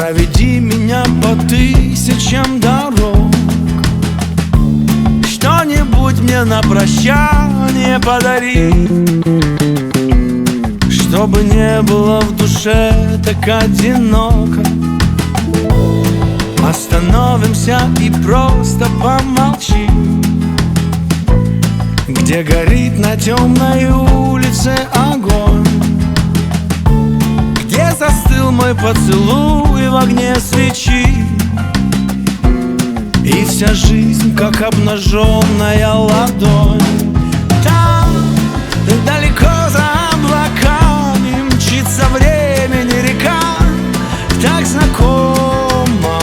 Проведи меня по тысячам дорог, что-нибудь мне на прощание подари, чтобы не было в душе так одиноко. Остановимся и просто помолчим, где горит на темной улице огонь, где застыл мой поцелуй в огне свечи, и вся жизнь как обнаженная ладонь. Там, далеко за облаками, мчится времени река, так знакома.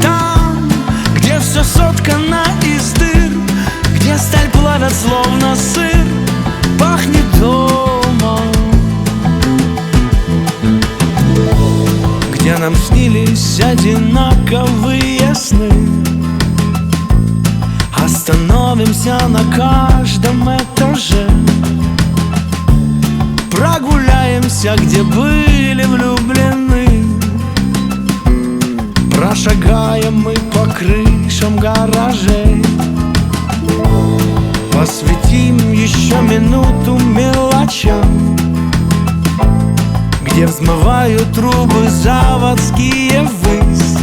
Там, где все соткано из дыр, где сталь плавят словно сыр, пахнет домом, где нам снились одинаковые сны. Остановимся на каждом этаже, прогуляемся, где были влюблены, прошагаем мы по крышам гаражей, посвятим еще минуту мелочам, где взмывают трубы заводские ввысь,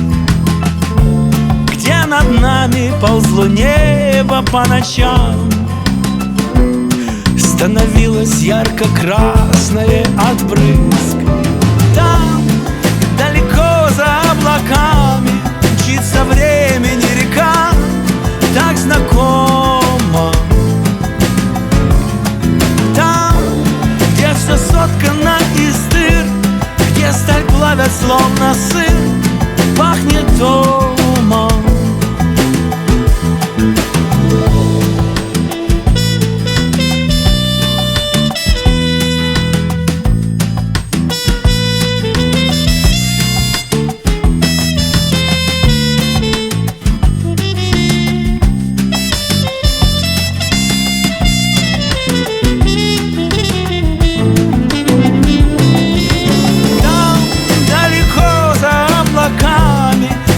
где над нами ползло небо по ночам, становилось ярко-красное от брызг. Там, далеко за облаками, мчится времени река, так знакома. Там, где все соткано из дыр, где сталь плавят словно сыр, пахнет домом.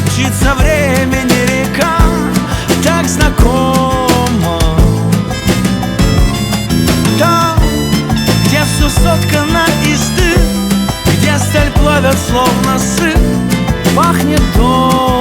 Мчится времени река, так знакома. Там, где все соткано из дыр, где сталь плавят словно сыр, пахнет дом.